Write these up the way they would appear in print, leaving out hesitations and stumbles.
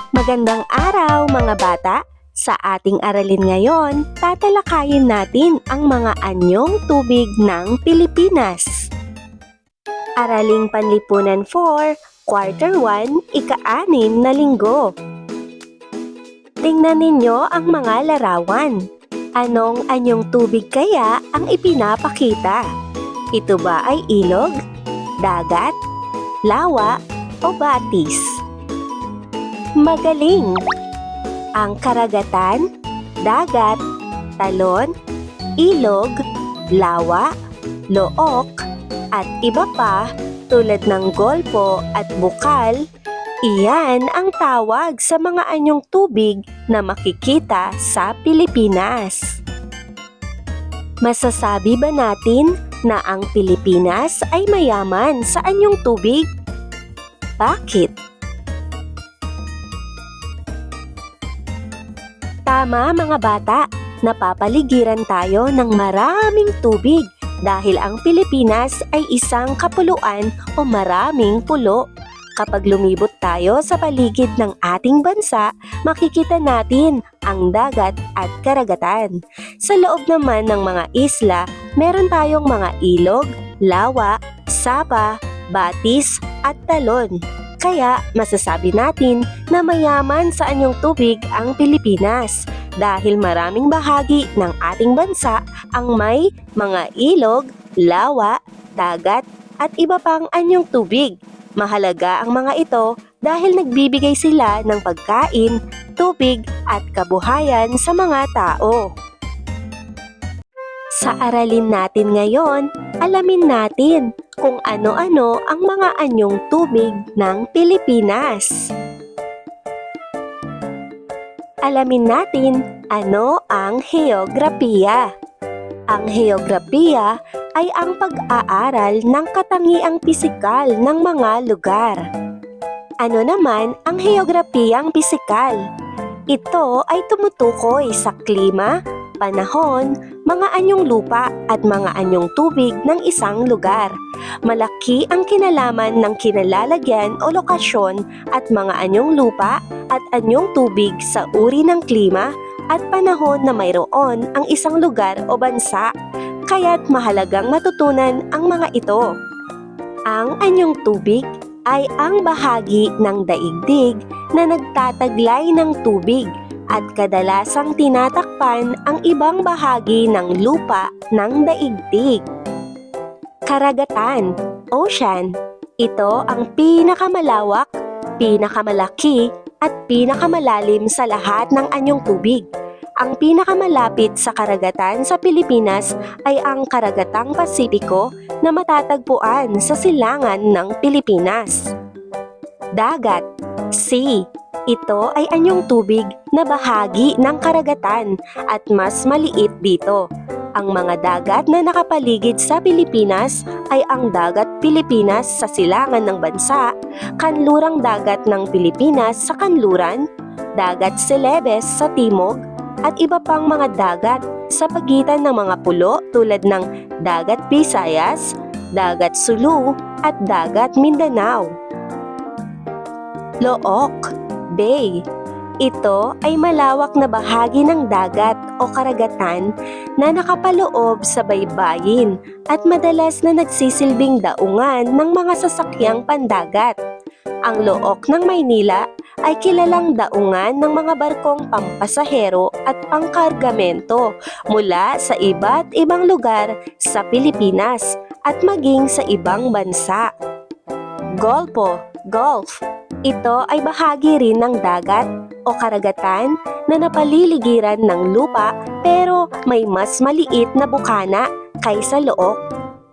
Magandang araw mga bata! Sa ating aralin ngayon, tatalakayin natin ang mga anyong tubig ng Pilipinas. Araling Panlipunan 4, Quarter 1, Ika-6 na linggo. Tingnan ninyo ang mga larawan. Anong anyong tubig kaya ang ipinapakita? Ito ba ay ilog, dagat, lawa o batis? Magaling! Ang karagatan, dagat, talon, ilog, lawa, look, at iba pa tulad ng golpo at bukal, iyan ang tawag sa mga anyong tubig na makikita sa Pilipinas. Masasabi ba natin na ang Pilipinas ay mayaman sa anyong tubig? Bakit? Tama mga bata, napapaligiran tayo ng maraming tubig dahil ang Pilipinas ay isang kapuluan o maraming pulo. Kapag lumibot tayo sa paligid ng ating bansa, makikita natin ang dagat at karagatan. Sa loob naman ng mga isla, meron tayong mga ilog, lawa, sapa, batis at talon. Kaya masasabi natin na mayaman sa anyong tubig ang Pilipinas dahil maraming bahagi ng ating bansa ang may mga ilog, lawa, dagat at iba pang anyong tubig. Mahalaga ang mga ito dahil nagbibigay sila ng pagkain, tubig at kabuhayan sa mga tao. Sa aralin natin ngayon, alamin natin kung ano-ano ang mga anyong tubig ng Pilipinas. Alamin natin ano ang heograpiya. Ang heograpiya ay ang pag-aaral ng katangiang pisikal ng mga lugar. Ano naman ang heograpiyang pisikal? Ito ay tumutukoy sa klima, panahon, mga anyong lupa at mga anyong tubig ng isang lugar. Malaki ang kinalaman ng kinalalagyan o lokasyon at mga anyong lupa at anyong tubig sa uri ng klima at panahon na mayroon ang isang lugar o bansa. Kaya't mahalagang matutunan ang mga ito. Ang anyong tubig ay ang bahagi ng daigdig na nagtataglay ng tubig at kadalasang tinatakpan ang ibang bahagi ng lupa ng daigdig. Karagatan, ocean. Ito ang pinakamalawak, pinakamalaki at pinakamalalim sa lahat ng anyong tubig. Ang pinakamalapit sa karagatan sa Pilipinas ay ang Karagatang Pasipiko na matatagpuan sa silangan ng Pilipinas. Dagat, sea. Ito ay anyong tubig na bahagi ng karagatan at mas maliit dito. Ang mga dagat na nakapaligid sa Pilipinas ay ang Dagat Pilipinas sa silangan ng bansa, Kanlurang Dagat ng Pilipinas sa kanluran, Dagat Celebes sa timog, at iba pang mga dagat sa pagitan ng mga pulo tulad ng Dagat Visayas, Dagat Sulu at Dagat Mindanao. Look, Bay. Ito ay malawak na bahagi ng dagat o karagatan na nakapaloob sa baybayin at madalas na nagsisilbing daungan ng mga sasakyang pandagat. Ang Look ng Maynila ay kilalang daungan ng mga barkong pampasahero at pangkargamento mula sa iba't ibang lugar sa Pilipinas at maging sa ibang bansa. Golpo, Gulf. Ito ay bahagi rin ng dagat o karagatan na napaliligiran ng lupa pero may mas maliit na bukana kaysa Look.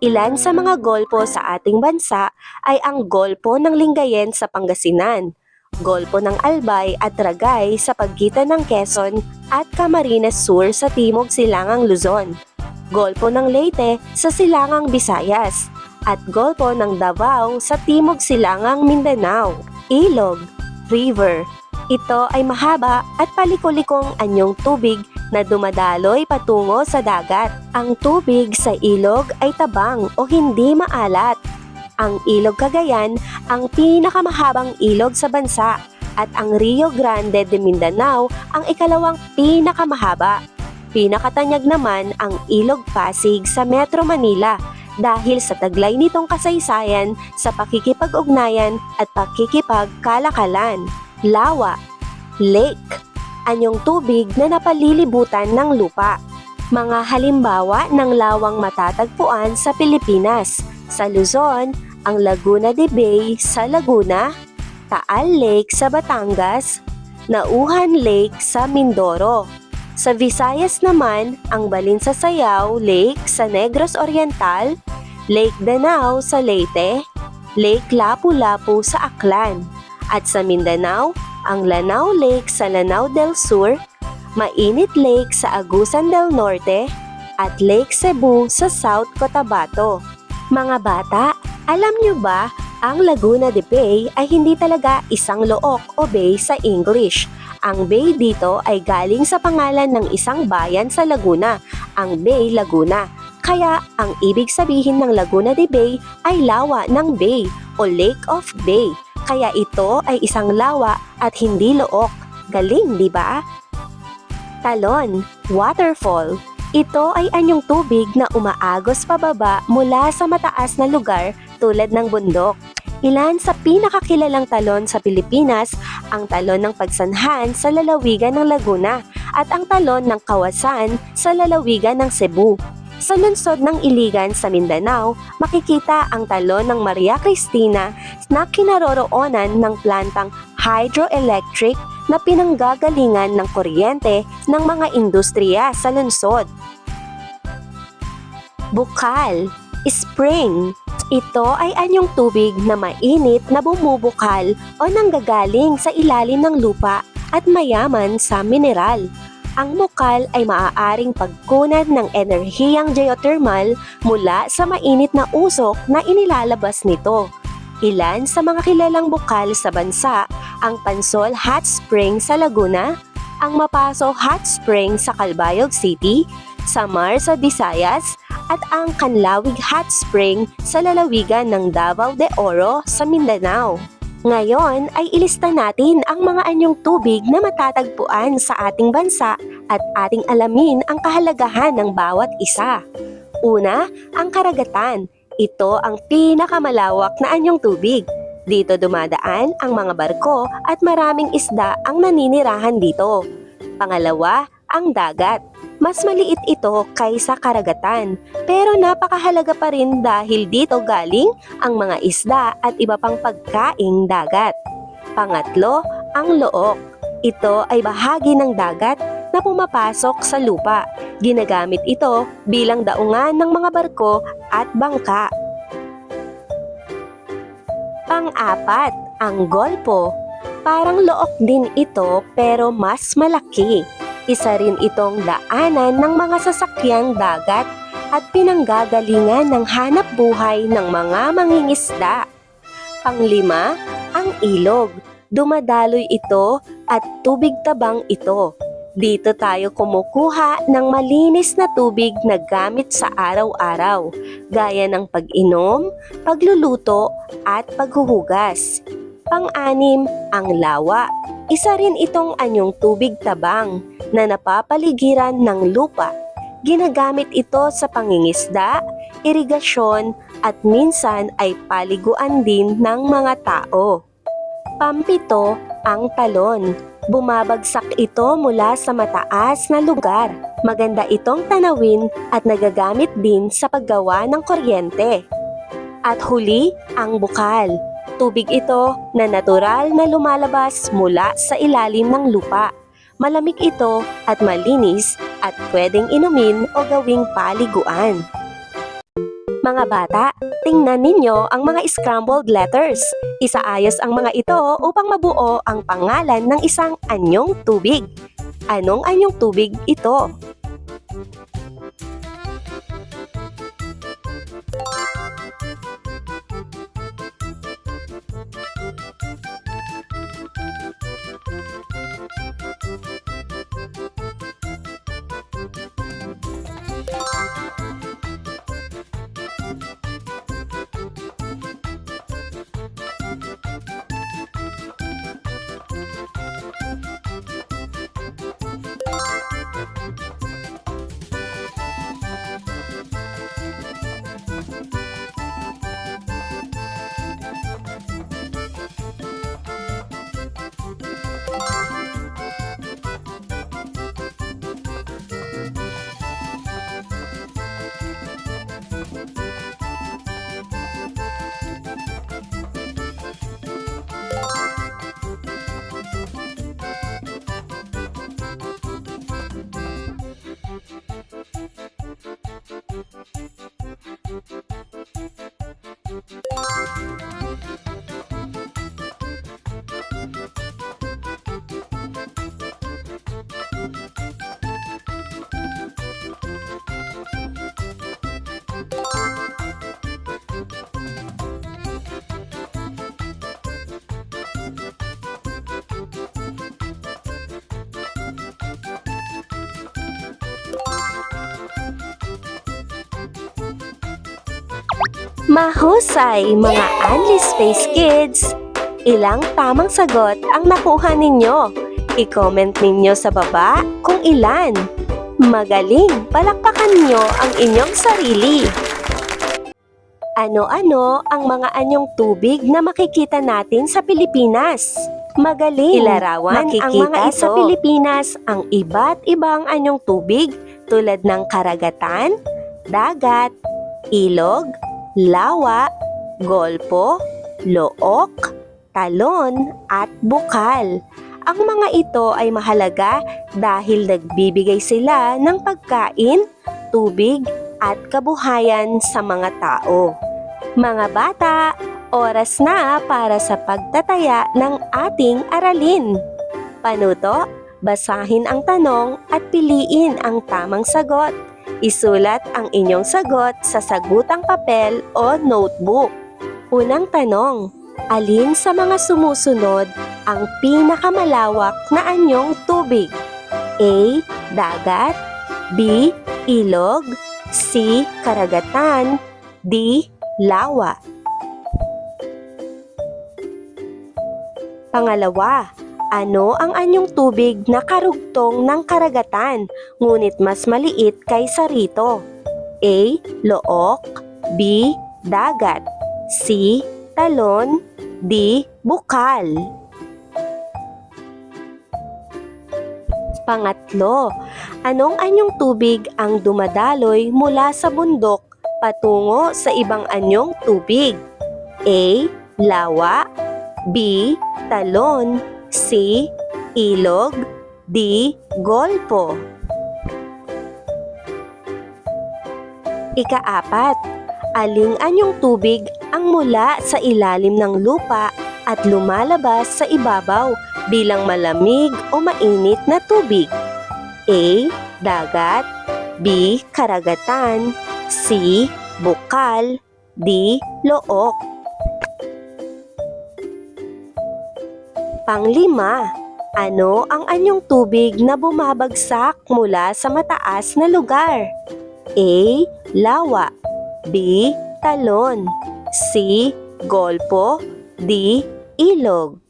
Ilan sa mga golpo sa ating bansa ay ang Golpo ng Lingayen sa Pangasinan, Golpo ng Albay at Ragay sa pagitan ng Quezon at Camarines Sur sa timog silangang Luzon, Golpo ng Leyte sa silangang Visayas, at Golpo ng Davao sa timog silangang Mindanao. Ilog, river. Ito ay mahaba at palikulikong anyong tubig na dumadaloy patungo sa dagat. Ang tubig sa ilog ay tabang o hindi maalat. Ang Ilog Cagayan ang pinakamahabang ilog sa bansa at ang Rio Grande de Mindanao ang ikalawang pinakamahaba. Pinakatanyag naman ang Ilog Pasig sa Metro Manila dahil sa taglay nitong kasaysayan sa pakikipag-ugnayan at pakikipagkalakalan. Lawa, lake, anyong tubig na napalilibutan ng lupa. Mga halimbawa ng lawang matatagpuan sa Pilipinas. Sa Luzon, ang Laguna de Bay sa Laguna, Taal Lake sa Batangas, Nauhan Lake sa Mindoro. Sa Visayas naman, ang Balinsasayaw Lake sa Negros Oriental, Lake Danao sa Leyte, Lake Lapu-Lapu sa Aklan. At sa Mindanao, ang Lanao Lake sa Lanao del Sur, Mainit Lake sa Agusan del Norte, at Lake Cebu sa South Cotabato. Mga bata, alam niyo ba, ang Laguna de Bay ay hindi talaga isang look o bay sa English. Ang bay dito ay galing sa pangalan ng isang bayan sa Laguna, ang Bay Laguna. Kaya ang ibig sabihin ng Laguna de Bay ay lawa ng bay o Lake of Bay. Kaya ito ay isang lawa at hindi look. Galing, di ba? Talon, waterfall. Ito ay anyong tubig na umaagos pababa mula sa mataas na lugar tulad ng bundok. Ilan sa pinakakilalang talon sa Pilipinas, ang talon ng Pagsanhan sa lalawigan ng Laguna at ang talon ng Kawasan sa lalawigan ng Cebu. Sa lungsod ng Iligan sa Mindanao, makikita ang talon ng Maria Cristina na kinaroroonan ng plantang hydroelectric na pinanggagalingan ng kuryente ng mga industriya sa lungsod. Bukal, spring. Ito ay anyong tubig na mainit na bumubukal o nanggagaling sa ilalim ng lupa at mayaman sa mineral. Ang bukal ay maaaring pagkunad ng enerhiyang geothermal mula sa mainit na usok na inilalabas nito. Ilan sa mga kilalang bukal sa bansa, ang Pansol Hot Spring sa Laguna, ang Mapaso Hot Spring sa Calbayog City, Samar sa Visayas, at ang Canlawig Hot Spring sa lalawigan ng Davao de Oro sa Mindanao. Ngayon ay ilista natin ang mga anyong tubig na matatagpuan sa ating bansa at ating alamin ang kahalagahan ng bawat isa. Una, ang karagatan. Ito ang pinakamalawak na anyong tubig. Dito dumadaan ang mga barko at maraming isda ang naninirahan dito. Pangalawa, ang dagat. Mas maliit ito kaysa karagatan, pero napakahalaga pa rin dahil dito galing ang mga isda at iba pang pagkaing dagat. Pangatlo, ang look. Ito ay bahagi ng dagat na pumapasok sa lupa. Ginagamit ito bilang daungan ng mga barko at bangka. Pang-apat, ang golpo. Parang look din ito pero mas malaki. Isa rin itong daanan ng mga sasakyang dagat at pinanggagalingan ng hanap buhay ng mga mangingisda. Panglima, ang ilog. Dumadaloy ito at tubig tabang ito. Dito tayo kumukuha ng malinis na tubig na gamit sa araw-araw, gaya ng pag-inom, pagluluto at paghuhugas. Pang-anim, ang lawa. Isa rin itong anyong tubig tabang na napapaligiran ng lupa. Ginagamit ito sa pangingisda, irigasyon at minsan ay paliguan din ng mga tao. Pampito, ang talon. Bumabagsak ito mula sa mataas na lugar. Maganda itong tanawin at nagagamit din sa paggawa ng kuryente. At huli, ang bukal. Tubig ito na natural na lumalabas mula sa ilalim ng lupa. Malamig ito at malinis at pwedeng inumin o gawing paliguan. Mga bata, tingnan ninyo ang mga scrambled letters. Isaayos ang mga ito upang mabuo ang pangalan ng isang anyong tubig. Anong anyong tubig ito? Mahusay, mga Unli Space Kids! Ilang tamang sagot ang nakuha ninyo? I-comment ninyo sa baba kung ilan. Magaling! Palakpakan nyo ang inyong sarili! Ano-ano ang mga anyong tubig na makikita natin sa Pilipinas? Magaling! Ilarawan ang mga sa Pilipinas ang iba't ibang anyong tubig tulad ng karagatan, dagat, ilog, lawa, golpo, look, talon, at bukal. Ang mga ito ay mahalaga dahil nagbibigay sila ng pagkain, tubig, at kabuhayan sa mga tao. Mga bata, oras na para sa pagtataya ng ating aralin. Panuto, basahin ang tanong at piliin ang tamang sagot. Isulat ang inyong sagot sa sagutang papel o notebook. Unang tanong, alin sa mga sumusunod ang pinakamalawak na anyong tubig? A. Dagat, B. Ilog, C. Karagatan, D. Lawa. Pangalawa, ano ang anyong tubig na karugtong ng karagatan ngunit mas maliit kaysa rito? A. Look, B. Dagat, C. Talon, D. Bukal. Pangatlo, anong anyong tubig ang dumadaloy mula sa bundok patungo sa ibang anyong tubig? A. Lawa, B. Talon, C. Ilog, D. Golpo. Ikaapat, aling anyong tubig ang mula sa ilalim ng lupa at lumalabas sa ibabaw bilang malamig o mainit na tubig? A. Dagat, B. Karagatan, C. Bukal, D. Look. Panglima, ano ang anyong tubig na bumabagsak mula sa mataas na lugar? A. Lawa, B. Talon, C. Golpo, D. Ilog.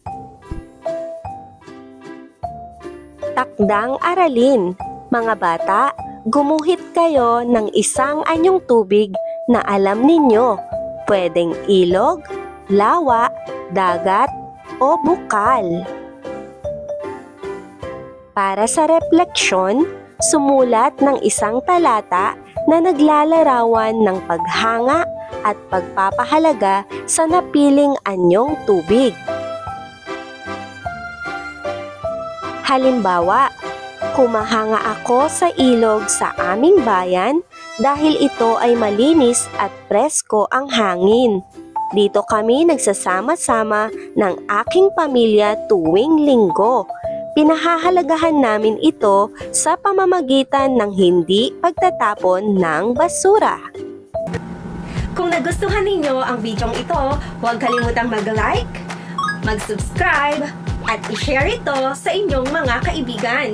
Takdang aralin. Mga bata, gumuhit kayo ng isang anyong tubig na alam ninyo. Pwedeng ilog, lawa, dagat, o bukal. Para sa refleksyon, sumulat ng isang talata na naglalarawan ng paghanga at pagpapahalaga sa napiling anyong tubig. Halimbawa, humahanga ako sa ilog sa aming bayan dahil ito ay malinis at presko ang hangin. Dito kami nagsasama-sama ng aking pamilya tuwing linggo. Pinahahalagahan namin ito sa pamamagitan ng hindi pagtatapon ng basura. Kung nagustuhan ninyo ang bidyong ito, huwag kalimutang mag-like, mag-subscribe, at i-share ito sa inyong mga kaibigan.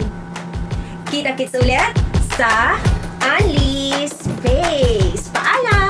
Kita-kits ulit sa Unli Space. Paalam!